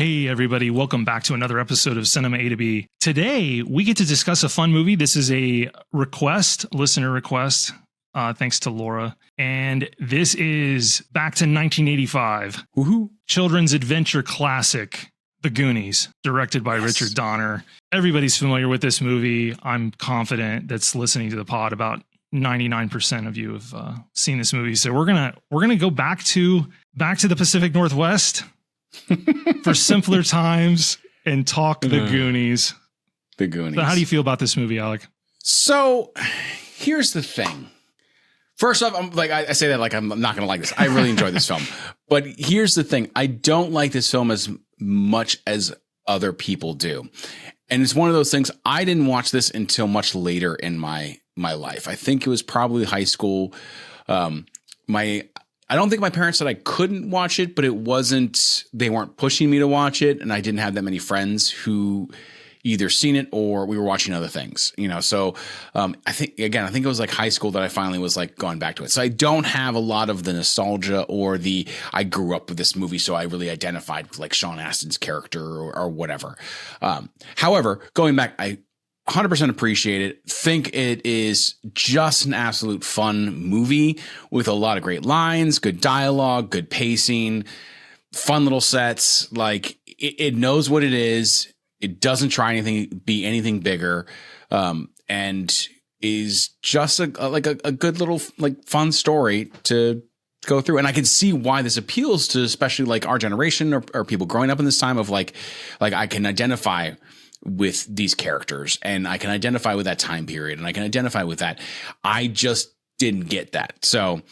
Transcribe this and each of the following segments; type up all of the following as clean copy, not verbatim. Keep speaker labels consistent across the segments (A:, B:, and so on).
A: Hey, everybody. Welcome back to another episode of Cinema A to B. Today, we get to discuss a fun movie. This is a listener request, thanks to Laura. And this is back to 1985.
B: Woohoo.
A: Children's adventure classic, The Goonies, directed by Richard Donner. Everybody's familiar with this movie. I'm confident that's listening to the pod. About 99% of you have seen this movie. So we're gonna go back to the Pacific Northwest for simpler times and talk The Goonies.
B: The Goonies.
A: So how do you feel about this movie, Alec?
B: So here's the thing. First off, I say that like I'm not going to like this. I really enjoy this film. But here's the thing. I don't like this film as much as other people do. And it's one of those things. I didn't watch this until much later in my life. I think it was probably high school. I don't think my parents said I couldn't watch it, but they weren't pushing me to watch it. And I didn't have that many friends who either seen it or we were watching other things, So I think it was like high school that I finally was like going back to it. So I don't have a lot of the nostalgia or I grew up with this movie, so I really identified with like Sean Astin's character or whatever. However, going back, I 100% appreciate it. Think it is just an absolute fun movie with a lot of great lines, good dialogue, good pacing, fun little sets. Like it knows what it is. It doesn't try be anything bigger, and is just a good little like fun story to go through. And I can see why this appeals to especially like our generation or people growing up in this time of like I can identify with these characters and I can identify with that time period and I can identify with that. I just didn't get that. So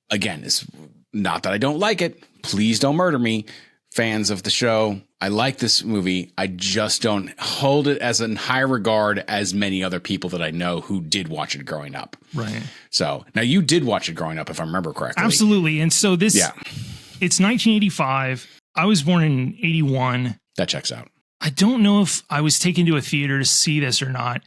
B: again, it's not that I don't like it. Please don't murder me, fans of the show. I like this movie. I just don't hold it as in high regard as many other people that I know who did watch it growing up.
A: Right.
B: So now you did watch it growing up, if I remember correctly.
A: Absolutely. And so it's 1985. I was born in 81.
B: That checks out.
A: I don't know if I was taken to a theater to see this or not.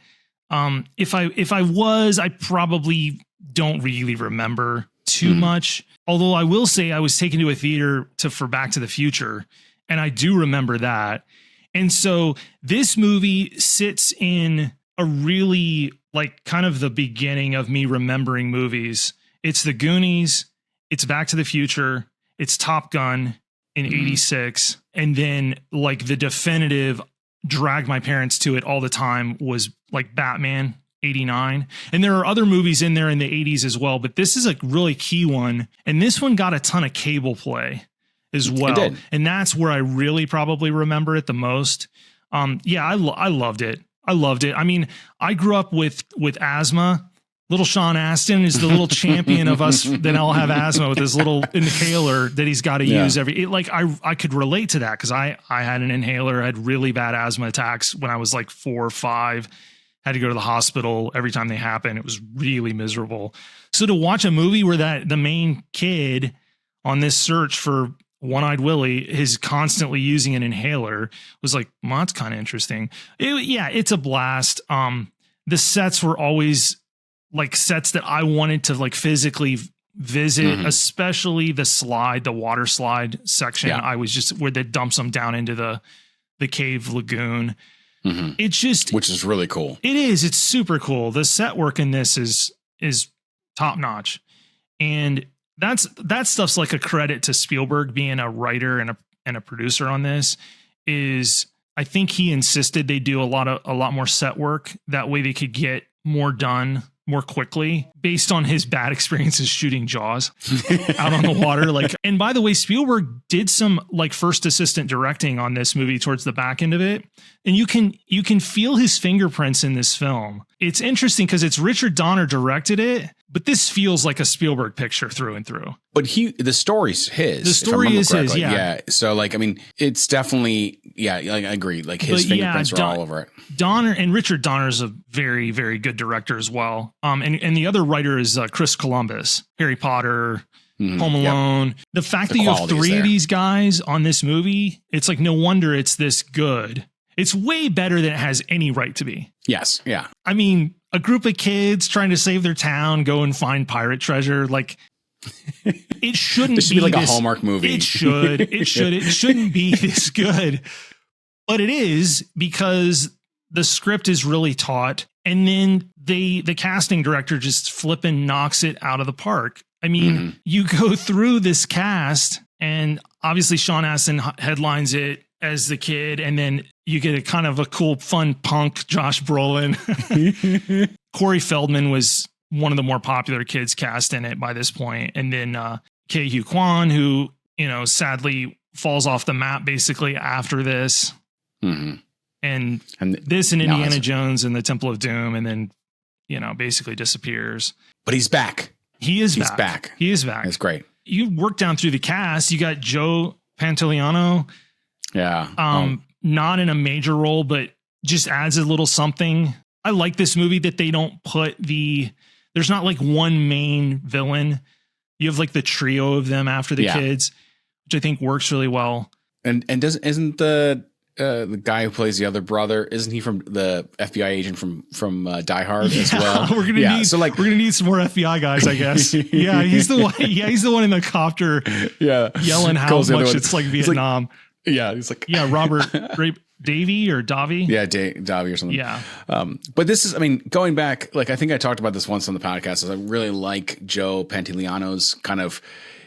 A: If I was, I probably don't really remember too much. Although I will say I was taken to a theater for Back to the Future, and I do remember that. And so this movie sits in a really like kind of the beginning of me remembering movies. It's The Goonies, it's Back to the Future, it's Top Gun in 86. And then like the definitive drag my parents to it all the time was like Batman 89. And there are other movies in there in the 80s as well, but this is a really key one. And this one got a ton of cable play as well. And that's where I really probably remember it the most. I loved it. I loved it. I mean, I grew up with asthma. Little Sean Astin is the little champion of us that all have asthma with his little inhaler that he's got to use I could relate to that because I had an inhaler, I had really bad asthma attacks when I was like 4 or 5, had to go to the hospital every time they happened. It was really miserable. So to watch a movie where the main kid on this search for One-Eyed Willie is constantly using an inhaler was like, well, that's kind of interesting. It's a blast. The sets were always like sets that I wanted to like physically visit, especially the water slide section. I was just where they dumps them down into the cave lagoon. Which is really cool. It is. It's super cool. The set work in this is top notch. And that stuff's like a credit to Spielberg being a writer and a producer on this. I think he insisted they do a lot more set work. That way they could get more done more quickly based on his bad experiences shooting Jaws out on the water. And by the way, Spielberg did some like first assistant directing on this movie towards the back end of it. And you can feel his fingerprints in this film. It's interesting because it's Richard Donner directed it, but this feels like a Spielberg picture through and through. But the story's his. The story is his, yeah. Yeah. So like, I mean, it's definitely, I agree. Like his fingerprints are all over it. Donner and Richard Donner is a very, very good director as well. And the other writer is Chris Columbus, Harry Potter, Home Alone. Yep. The fact that you have 3 of these guys on this movie, it's like no wonder it's this good. It's way better than it has any right to be. Yes. Yeah. I mean, a group of kids trying to save their town, go and find pirate treasure. Like It shouldn't
B: This should be like a Hallmark movie.
A: It should. It should. It shouldn't be this good. But it is, because the script is really taut. And then the casting director just flipping knocks it out of the park. I mean, you go through this cast, and obviously Sean Astin headlines it as the kid. And then you get a kind of a cool, fun punk Josh Brolin. Corey Feldman was one of the more popular kids cast in it by this point. And then Ke Huy Quan, who, you know, sadly falls off the map basically after this. And this and Indiana Jones and the Temple of Doom, and then, you know, basically disappears. But he's back. He's back. He is back. It's great. You work down through the cast. You got Joe Pantoliano. Yeah. Not in a major role, but just adds a little something. I like this movie that they don't put there's not like one main villain. You have like the trio of them after the kids, which I think works really well. And isn't the guy who plays the other brother, isn't he from the FBI agent from Die Hard as well? We're gonna need some more FBI guys, I guess. He's the one. Yeah, he's the one in the copter. Yelling how much it's like Vietnam. He's like Robert Davey or Davi. Davi or something. Yeah. But this is, I mean, going back, like I think I talked about this once on the podcast. Is I really like Joe Pantoliano's kind of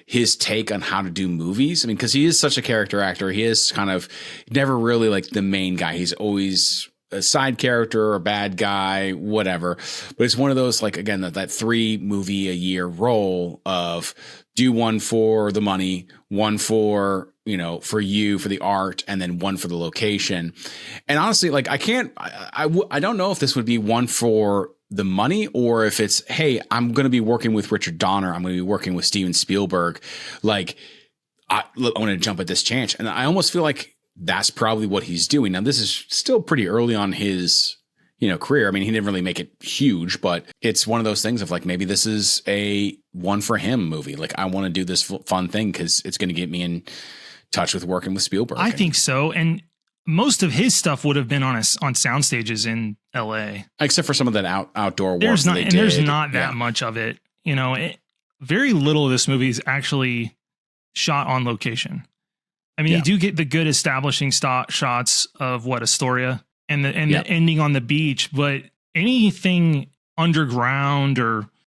A: his take on how to do movies. I mean, because he is such a character actor. He is kind of never really like the main guy. He's always a side character or a bad guy, whatever. But it's one of those, like, again, that 3 movie a year role of do one for the money, one for, you know, for you, for the art, and then one for the location. And honestly, like, I don't know if this would be one for the money, or if it's, hey, I'm going to be working with Richard Donner, I'm going to be working with Steven Spielberg, like I want to jump at this chance. And I almost feel like that's probably what he's doing. Now, this is still pretty early on his, you know, career. I mean, he didn't really make it huge, but it's one of those things of like, maybe this is a one for him movie. Like, I want to do this fun thing because it's going to get me in touch with working with Spielberg. I think so. And most of his stuff would have been on sound stages in LA, except for some of that outdoor work. There's not that much of it. You know, very little of this movie is actually shot on location. I mean, you do get the good establishing shots of Astoria and the ending on the beach, but anything underground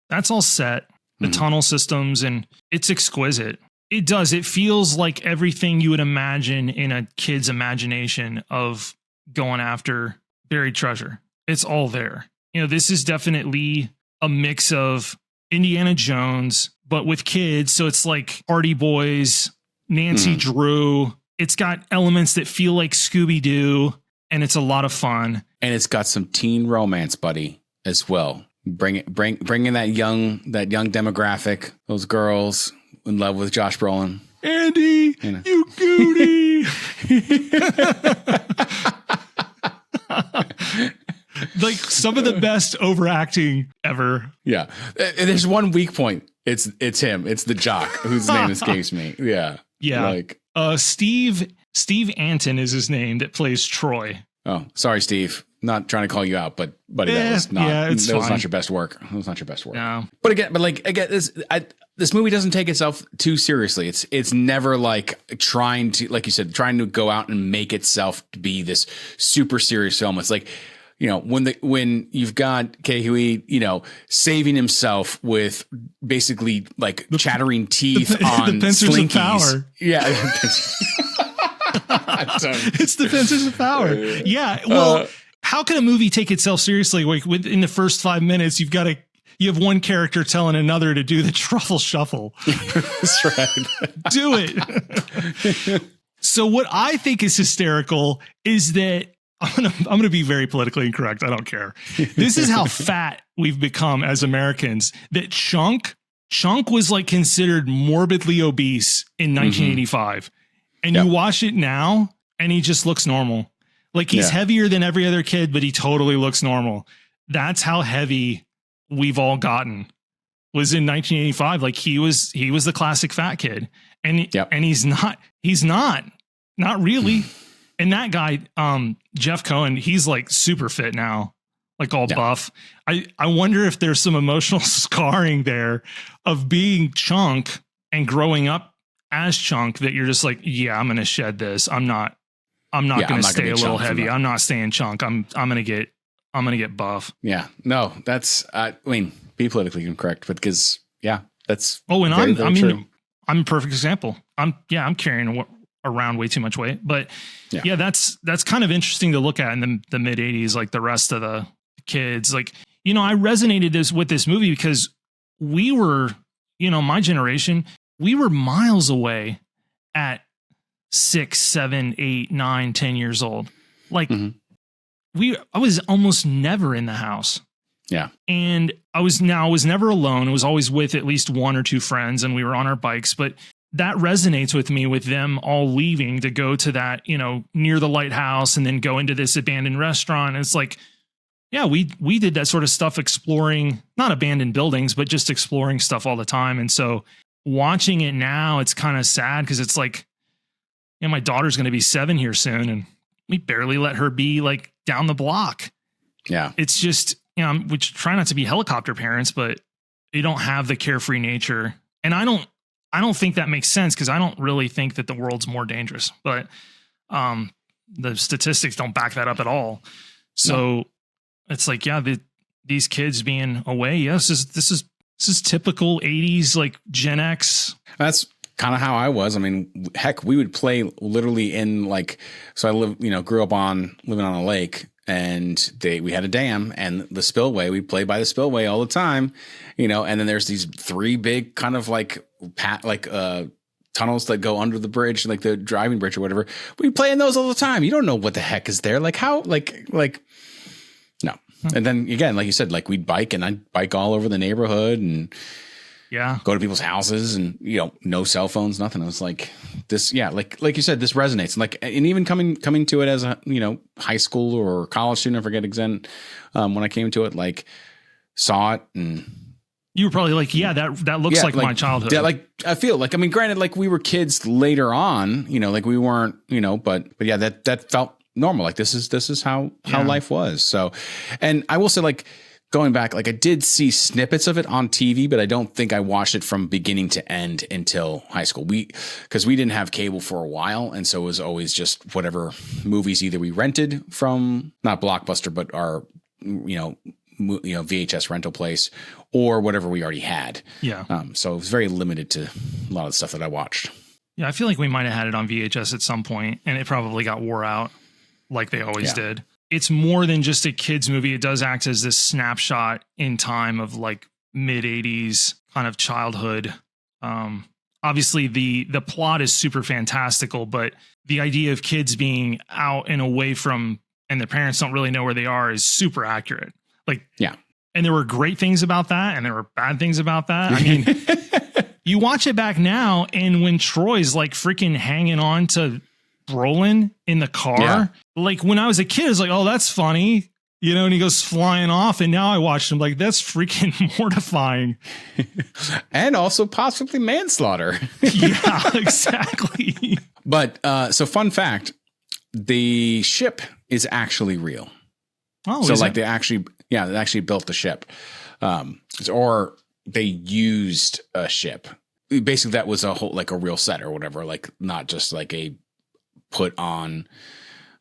A: that's all set. The tunnel systems, and it's exquisite. It does. It feels like everything you would imagine in a kid's imagination of going after buried treasure. It's all there. You know, this is definitely a mix of Indiana Jones, but with kids. So it's like Hardy Boys, Nancy Drew. It's got elements that feel like Scooby-Doo, and it's a lot of fun. And it's got some teen romance, buddy, as well. Bring in that young demographic, those girls in love with Josh Brolin. Andy, you Goonie. Like some of the best overacting ever. Yeah. And there's one weak point. It's him. It's the jock whose name escapes me. Yeah. Yeah. Like Steve Antin is his name, that plays Troy. Oh, sorry, Steve. Not trying to call you out, but buddy, that was not your best work. It was not your best work. No. But again, this movie doesn't take itself too seriously. It's never like trying to, like you said, trying to go out and make itself to be this super serious film. It's like, you know, when you've got Ke Huy, you know, saving himself with basically like chattering teeth on the pincers of power. Yeah. It's the pincers of power. Yeah. Well, how can a movie take itself seriously? Like within the first 5 minutes, you have one character telling another to do the truffle shuffle. That's right. Do it. So what I think is hysterical is that I'm gonna be very politically incorrect. I don't care. This is how fat we've become as Americans. That Chunk was like considered morbidly obese in 1985. And you watch it now and he just looks normal. Like he's heavier than every other kid, but he totally looks normal. That's how heavy we've all gotten. Was in 1985. Like he was the classic fat kid. And he's not really. And that guy, Jeff Cohen, he's like super fit now. like all
B: Yeah.
A: buff. I wonder if there's some emotional scarring there of being Chunk and growing up as Chunk that you're just like, yeah, I'm going to shed this. I'm not going to stay a little heavy. I'm not staying Chunk. I'm going to get buff.
B: Yeah. No, that's, I mean, be politically incorrect, but because, yeah, that's.
A: Oh, and
B: very, very true.
A: I'm a perfect example. I'm carrying around way too much weight, but yeah, that's kind of interesting to look at in the mid 80s, like the rest of the kids. Like, you know, I resonated with this movie because we were, you know, my generation, we were miles away at 6, 7, 8, 9, 10 years old. Like I was almost never in the house.
B: Yeah.
A: And I was never alone. I was always with at least one or two friends, and we were on our bikes, but that resonates with me, with them all leaving to go to that, you know, near the lighthouse and then go into this abandoned restaurant. And it's like, yeah, we did that sort of stuff, exploring, not abandoned buildings, but just exploring stuff all the time. And so watching it now, it's kind of sad because it's like, you know, my daughter's going to be 7 here soon, and we barely let her be like down the block.
B: Yeah.
A: It's just, you know, we try not to be helicopter parents, but you don't have the carefree nature. And I don't think that makes sense, because I don't really think that the world's more dangerous, but the statistics don't back that up at all. So it's like, yeah, these kids being away. Yes, this is typical 80s, like Gen X.
B: That's kind of how I was. I mean, heck, we would play literally in like, so I grew up living on a lake, and we had a dam, and the spillway, we'd play by the spillway all the time, you know, and then there's these 3 big kind of like tunnels that go under the bridge, like the driving bridge or whatever. We play in those all the time. You don't know what the heck is there. Like how, like, no. And then again, like you said, like we'd bike, and I'd bike all over the neighborhood and go to people's houses, and, you know, no cell phones, nothing. I was like this. Yeah. Like you said, this resonates. And even coming to it as a, you know, high school or college student, I forget exactly, when I came to it, like saw it, and
A: you were probably like, yeah, that looks like my childhood.
B: Yeah, like I feel like, I mean, granted, like we were kids later on, you know, like we weren't, you know, but yeah, that felt normal. Like this is how life was. So, and I will say, like, going back, like I did see snippets of it on TV, but I don't think I watched it from beginning to end until high school. Because we didn't have cable for a while, and so it was always just whatever movies either we rented from, not Blockbuster, but our, you know, VHS rental place, or whatever we already had.
A: Yeah.
B: So it was very limited to a lot of the stuff that I watched.
A: Yeah, I feel like we might have had it on VHS at some point, and it probably got wore out like they always did. It's more than just a kid's movie. It does act as this snapshot in time of like mid 80s kind of childhood. Obviously the plot is super fantastical, but the idea of kids being out and away from, and their parents don't really know where they are, is super accurate. Like, yeah. And there were great things about that, and there were bad things about that. I mean, you watch it back now, and when Troy's like freaking hanging on to Brolin in the car, like when I was a kid, I was like, oh, that's funny, you know, and he goes flying off, and now I watched him like, that's freaking mortifying.
B: And also possibly manslaughter.
A: Yeah, exactly.
B: But so fun fact, the ship is actually real.
A: Oh,
B: so like they actually built the ship, or they used a ship. Basically, that was a whole, like a real set or whatever, like not just like a put on.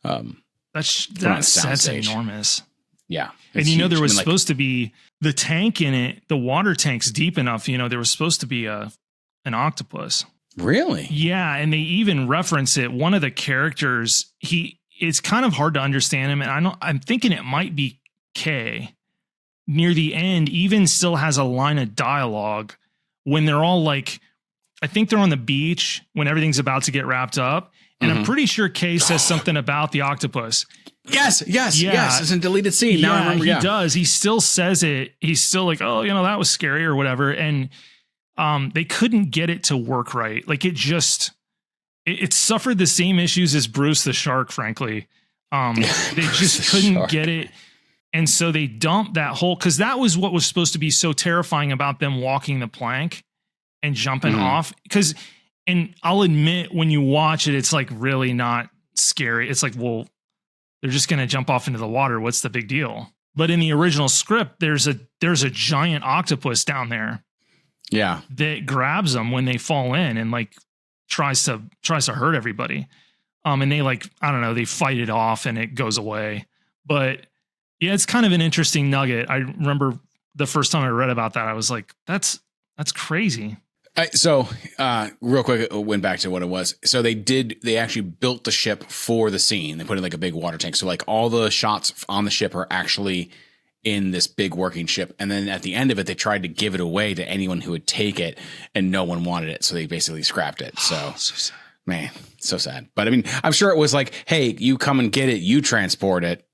A: That set's enormous.
B: Yeah,
A: and you know, there was supposed to be the tank in it. The water tank's deep enough. You know, there was supposed to be an octopus.
B: Really?
A: Yeah, and they even reference it. One of the characters, it's kind of hard to understand him, and I'm thinking it might be Ke. Near the end, even still has a line of dialogue when they're all like, I think they're on the beach when everything's about to get wrapped up, and I'm pretty sure Ke says something about the octopus. Yes.
B: It's a deleted scene.
A: Yeah,
B: now I remember.
A: He does. He still says it. He's still like, oh, you know, that was scary or whatever. And they couldn't get it to work right. Like it suffered the same issues as Bruce the Shark, frankly. They just couldn't get it. And so they dumped that whole, because that was what was supposed to be so terrifying about them walking the plank and jumping off. And I'll admit, when you watch it, it's like really not scary. It's like, well, they're just going to jump off into the water. What's the big deal? But in the original script, there's a giant octopus down there.
B: Yeah.
A: That grabs them when they fall in and like tries to hurt everybody. And they like, I don't know, they fight it off and it goes away. But yeah, it's kind of an interesting nugget. I remember the first time I read about that, I was like, that's crazy.
B: So real quick, it went back to what it was. So they actually built the ship for the scene. They put in like a big water tank. So like all the shots on the ship are actually in this big working ship. And then at the end of it, they tried to give it away to anyone who would take it, and no one wanted it. So they basically scrapped it. So,
A: so sad.
B: Man, so sad. But I mean, I'm sure it was like, hey, you come and get it, you transport it,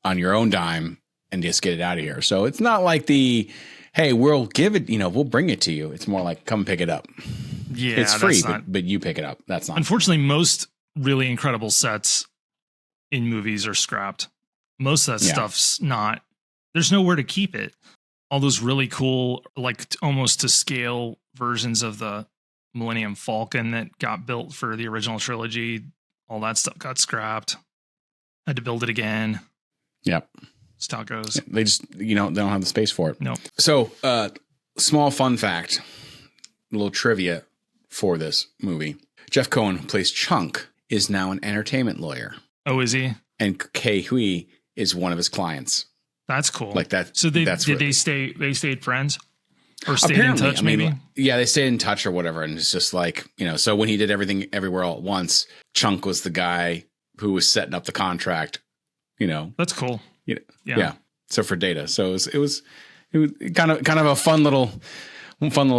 B: on your own dime and just get it out of here. So it's not like hey, we'll give it, we'll bring it to you. It's more like, come pick it up.
A: Yeah.
B: It's free, but you pick it up. That's not.
A: Unfortunately, most really incredible sets in movies are scrapped. Most of that stuff's not, there's nowhere to keep it. All those really cool, like almost to scale versions of the Millennium Falcon that got built for the original trilogy, all that stuff got scrapped. Had to build it again.
B: Yep.
A: That's how it goes.
B: They just, they don't have the space for it.
A: No.
B: So, small fun fact, a little trivia for this movie. Jeff Cohen, who plays Chunk, is now an entertainment lawyer.
A: Oh, is he?
B: And Ke Huy is one of his clients.
A: That's cool.
B: Like that.
A: So they stayed friends? Or stayed
B: Apparently,
A: in touch, maybe?
B: Yeah, they stayed in touch or whatever. And it's just like, so when he did Everything Everywhere All at Once, Chunk was the guy who was setting up the contract,
A: That's cool.
B: Yeah. So for Data. So it was kind of a fun little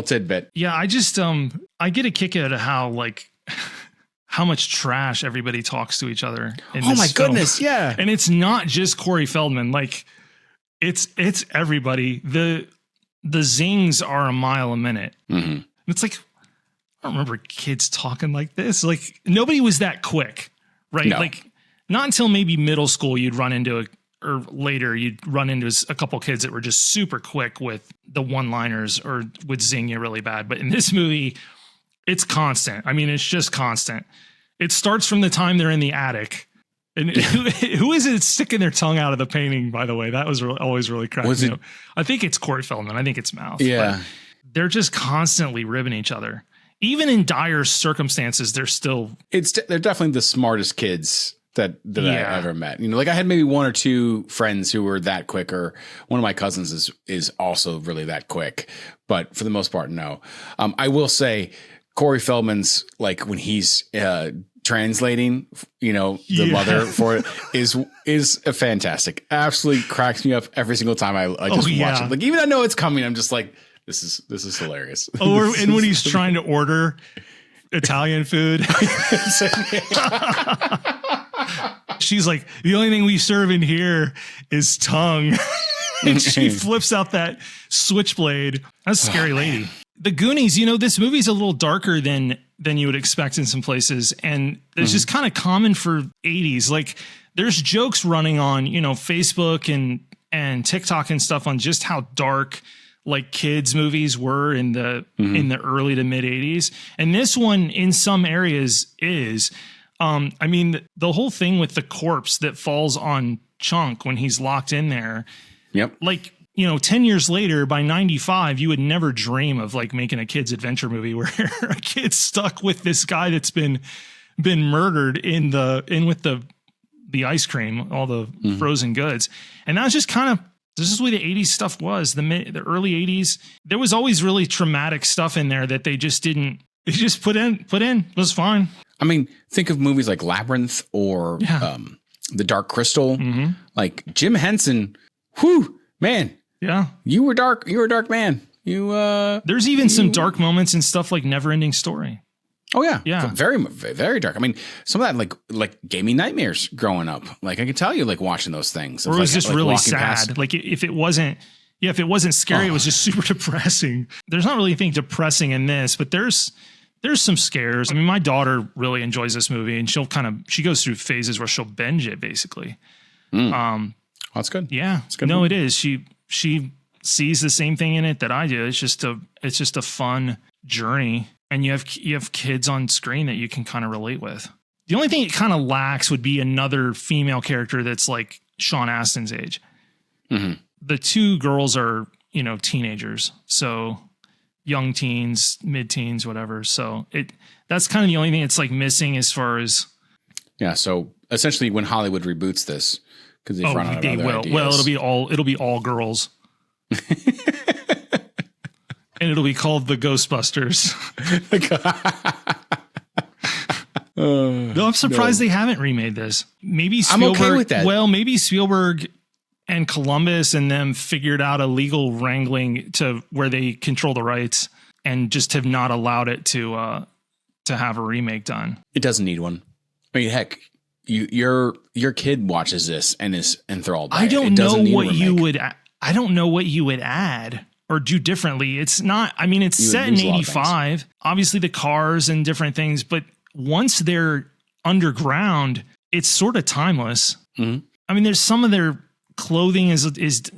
B: tidbit.
A: Yeah. I just, I get a kick out of how much trash everybody talks to each other in this
B: my
A: film.
B: goodness. Yeah.
A: And it's not just Corey Feldman. Like it's everybody. The zings are a mile a minute. Mm-hmm. It's like, I don't remember kids talking like this. Like nobody was that quick, right?
B: No.
A: Like not until maybe middle school you'd run into or later you'd run into a couple kids that were just super quick with the one-liners or would zing you really bad. But in this movie, it's constant. I mean, it's just constant. It starts from the time they're in the attic. And who is it sticking their tongue out of the painting, by the way? That was always really cracking me up. I think it's Corey Feldman. I think it's Mouth.
B: Yeah.
A: They're just constantly ribbing each other. Even in dire circumstances, they're
B: definitely the smartest kids that I ever met. Like I had maybe one or two friends who were that quick, or one of my cousins is also really that quick. But for the most part, no. I will say Corey Feldman's, like when he's translating, the mother for it is a fantastic. Absolutely cracks me up every single time I just watch it. Like even I know it's coming, I'm just like, this is hilarious.
A: Oh, and when he's trying to order Italian food, she's like, the only thing we serve in here is tongue. And she flips out that switchblade. That's a scary lady. The Goonies, this movie's a little darker than you would expect in some places. And it's just kind of common for 80s. Like there's jokes running on, Facebook and TikTok and stuff on just how dark like kids movies were in the early to mid 80s. And this one in some areas is, I mean, the whole thing with the corpse that falls on Chunk when he's locked in there.
B: Yep.
A: Like, 10 years later, by 95, you would never dream of like making a kid's adventure movie where a kid's stuck with this guy that's been murdered with the ice cream, all the frozen goods. And that's just kind of, this is the way the 80s stuff was. The early 80s, there was always really traumatic stuff in there that they just put in. It was fine.
B: I mean, think of movies like Labyrinth or The Dark Crystal. Mm-hmm. Like Jim Henson, whew, man.
A: Yeah.
B: You were dark. You were a dark man.
A: There's even some dark moments and stuff like Neverending Story.
B: Oh yeah.
A: Yeah.
B: Very, very dark. I mean, some of that like gave me nightmares growing up. Like I can tell you like watching those things.
A: Or it was
B: like,
A: just really sad.
B: Past.
A: Like if it wasn't scary, it was just super depressing. There's not really anything depressing in this, but there's some scares. I mean, my daughter really enjoys this movie and she goes through phases where she'll binge it basically.
B: That's good.
A: Yeah.
B: That's good.
A: No, it is. She sees the same thing in it that I do. It's just a fun journey. And you have kids on screen that you can kind of relate with. The only thing it kind of lacks would be another female character that's like Sean Astin's age. The two girls are, teenagers. So young teens, mid-teens, whatever. So that's kind of the only thing it's like missing as far as.
B: Yeah. So essentially when Hollywood reboots this, because they've run out of other ideas.
A: Well, it'll be all girls. And it'll be called the Ghostbusters. No, I'm surprised they haven't remade this. Maybe Spielberg,
B: I'm okay with that.
A: Well, maybe Spielberg and Columbus and them figured out a legal wrangling to where they control the rights and just have not allowed it to have a remake done.
B: It doesn't need one. I mean, heck, your kid watches this and is enthralled by it. I don't know
A: what you would add or do differently. It's not, I mean, it's set in 85, obviously the cars and different things, but once they're underground, it's sort of timeless. Mm-hmm. I mean, there's some of their clothing is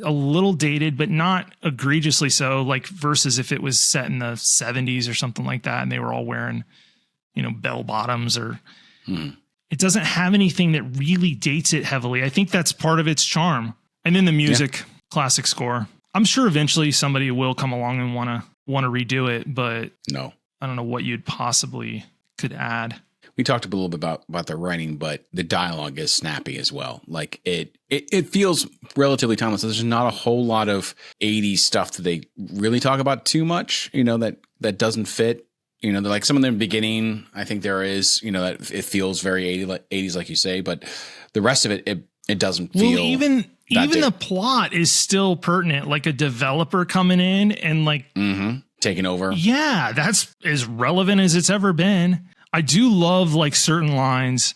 A: a little dated, but not egregiously so, like versus if it was set in the 70s or something like that. And they were all wearing, bell bottoms or it doesn't have anything that really dates it heavily. I think that's part of its charm. And then the music, classic score. I'm sure eventually somebody will come along and want to redo it, but
B: no,
A: I don't know what you'd possibly could add.
B: We talked a little bit about the writing, but the dialogue is snappy as well. Like it feels relatively timeless. There's not a whole lot of 80s stuff that they really talk about too much, that doesn't fit. Like some of the beginning, I think there is, that it feels very 80s, like you say, but the rest of it doesn't feel.
A: Well, even the plot is still pertinent, like a developer coming in and like
B: taking over.
A: Yeah, that's as relevant as it's ever been. I do love like certain lines,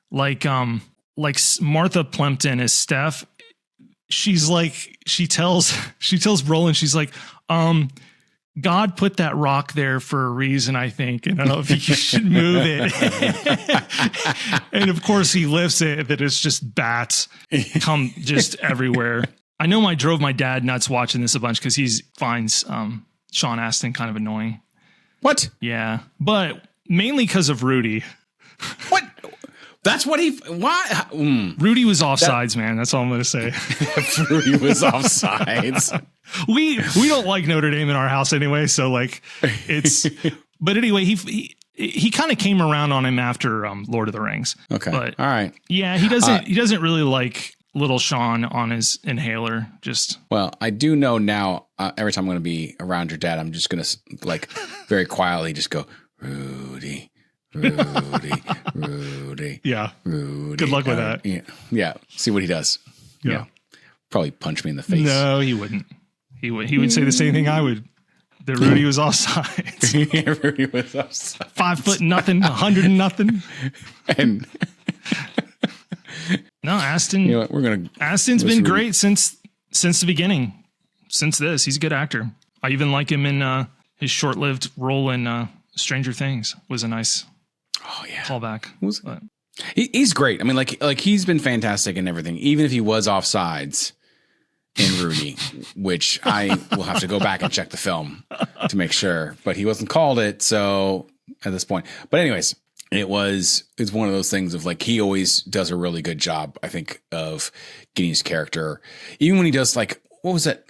A: like Martha Plimpton as Steph. She's like, she tells Brolin, she's like, God put that rock there for a reason, I think. And I don't know if you should move it. And of course he lifts it, that it's just bats come just everywhere. I know I drove my dad nuts watching this a bunch because he finds Sean Astin kind of annoying.
B: What?
A: Yeah. But mainly because of Rudy.
B: What? That's what why?
A: Rudy was offsides, man. That's all I'm going to say.
B: Rudy was offsides.
A: We don't like Notre Dame in our house anyway. So like but anyway, he kind of came around on him after Lord of the Rings.
B: Okay.
A: But
B: all right.
A: Yeah, he doesn't really like little Sean on his inhaler.
B: Well, I do know now, every time I'm going to be around your dad, I'm just going to like very quietly just go, Rudy.
A: Yeah.
B: Rudy.
A: Good luck with that.
B: Yeah. See what he does.
A: Yeah.
B: Probably punch me in the face.
A: No, he wouldn't. He would say the same thing I would. That Rudy was offside.
B: Rudy was offside.
A: 5 foot nothing, 100 and nothing.
B: And
A: no, Astin. Astin's been great since the beginning. Since this, he's a good actor. I even like him in his short-lived role in Stranger Things. Was a nice callback.
B: He's great. I mean, like he's been fantastic in everything, even if he was offsides in Rudy, which I will have to go back and check the film to make sure. But he wasn't called it, so at this point. But anyways, it's one of those things of like he always does a really good job, I think, of getting his character. Even when he does like what was that?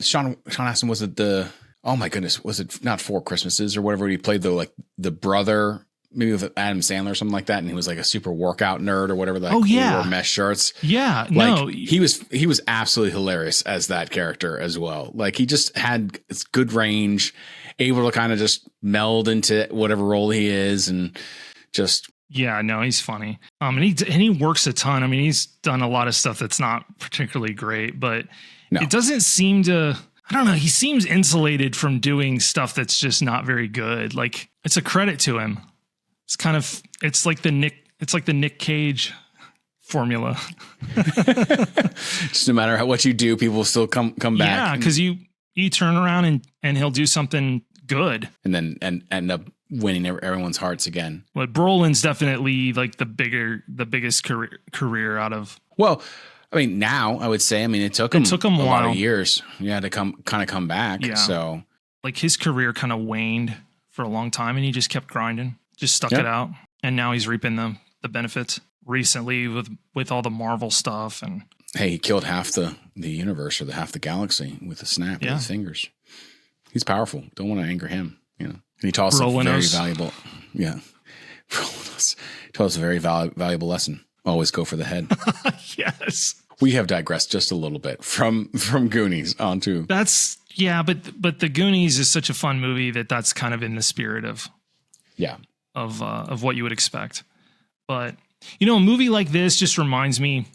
B: Sean Astin, was it oh my goodness, was it not Four Christmases or whatever? He played the brother. Maybe with Adam Sandler or something like that, and he was like a super workout nerd or whatever. He wore mesh shirts.
A: Yeah,
B: he was absolutely hilarious as that character as well. Like he just had good range, able to kind of just meld into whatever role he is, and just
A: he's funny. And he works a ton. I mean, he's done a lot of stuff that's not particularly great, but it doesn't seem to. I don't know. He seems insulated from doing stuff that's just not very good. Like it's a credit to him. It's like the Nick Cage formula.
B: Just no matter what you do, people will still come back.
A: Yeah, because you turn around and he'll do something good,
B: and then end up winning everyone's hearts again.
A: But Brolin's definitely like the biggest career out of.
B: Well, I mean, now I would say, it took him a lot of years. Yeah, to come back. Yeah. So
A: like his career kind of waned for a long time, and he just kept grinding. Just stuck it out, and now he's reaping the benefits recently with all the Marvel stuff. And
B: Hey, he killed half the universe or half the galaxy with a snap of his fingers. He's powerful. Don't want to anger him, you know. And he taught us a very valuable, taught us a very valuable lesson. Always go for the head.
A: Yes.
B: We have digressed just a little bit from Goonies onto.
A: But the Goonies is such a fun movie that's kind of in the spirit of what you would expect. But you know, a movie like this just reminds me,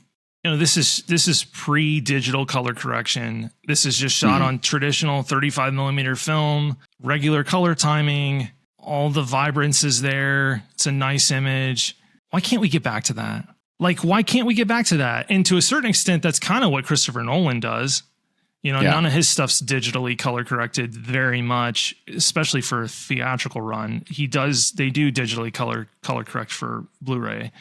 A: you know, this is pre-digital color correction. This is just shot on traditional 35 millimeter film, regular color timing. All the vibrance is there. It's a nice image. Why can't we get back to that? Like, why can't we get back to that? And to a certain extent, that's kind of what Christopher Nolan does. You know, none of his stuff's digitally color corrected very much, especially for a theatrical run. They do digitally color correct for Blu-ray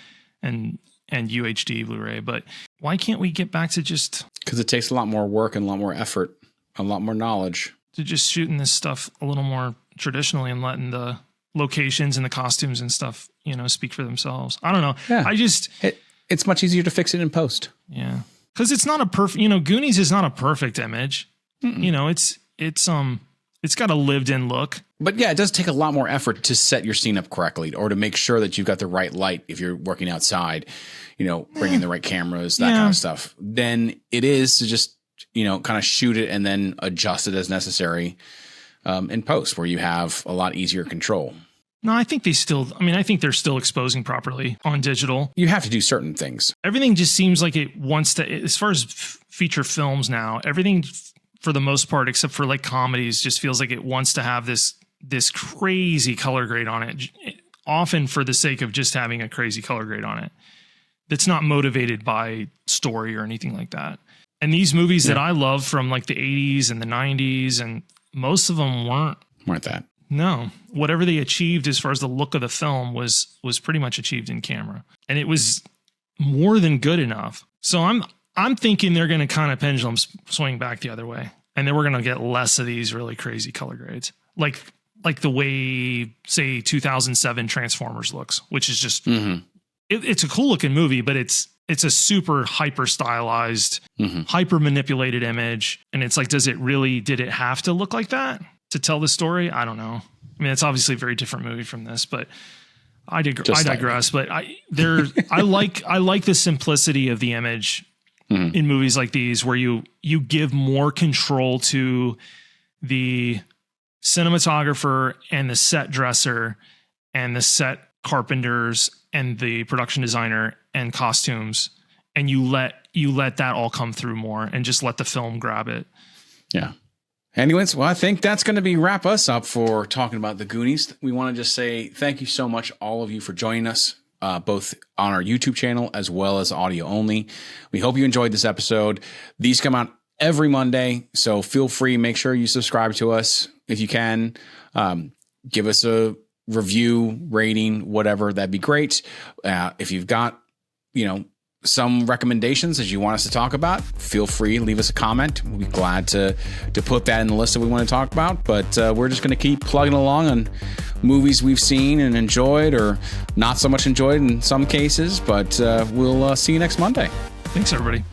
A: and UHD Blu-ray, but why can't we get back to just...
B: Because it takes a lot more work and a lot more effort, a lot more knowledge.
A: To just shooting this stuff a little more traditionally and letting the locations and the costumes and stuff, you know, speak for themselves. I don't know. Yeah.
B: It's much easier to fix it in post.
A: Yeah. Because it's not a perfect, you know, Goonies is not a perfect image. You know, it's got a lived-in look.
B: But yeah, it does take a lot more effort to set your scene up correctly or to make sure that you've got the right light if you're working outside, you know, bringing the right cameras, that kind of stuff. Then it is to just, you know, kind of shoot it and then adjust it as necessary in post where you have a lot easier control.
A: No, I think they're still exposing properly on digital.
B: You have to do certain things.
A: Everything just seems like it wants to, as far as feature films now, everything for the most part, except for like comedies, just feels like it wants to have this crazy color grade on it, often for the sake of just having a crazy color grade on it. That's not motivated by story or anything like that. And these movies that I love from like the 80s and the 90s, and most of them weren't
B: that.
A: No, whatever they achieved as far as the look of the film was pretty much achieved in camera, and it was more than good enough. So I'm thinking they're going to kind of pendulum swing back the other way, and then we're going to get less of these really crazy color grades, like the way say 2007 Transformers looks, which is just it's a cool looking movie, but it's a super hyper stylized, hyper manipulated image, and it's like, did it have to look like that to tell the story? I don't know. I mean, it's obviously a very different movie from this, but I digress. But I like the simplicity of the image in movies like these, where you give more control to the cinematographer and the set dresser and the set carpenters and the production designer and costumes, and you let that all come through more and just let the film grab it. Yeah.
B: Anyways, well, I think that's going to wrap us up for talking about the Goonies. We want to just say thank you so much, all of you, for joining us, both on our YouTube channel as well as audio only. We hope you enjoyed this episode. These come out every Monday, so feel free. Make sure you subscribe to us if you can. Give us a review, rating, whatever. That'd be great. If you've got, you know, some recommendations that you want us to talk about, feel free, leave us a comment. We'll be glad to put that in the list that we want to talk about. But we're just going to keep plugging along on movies we've seen and enjoyed, or not so much enjoyed in some cases. But we'll see you next Monday.
A: Thanks, everybody.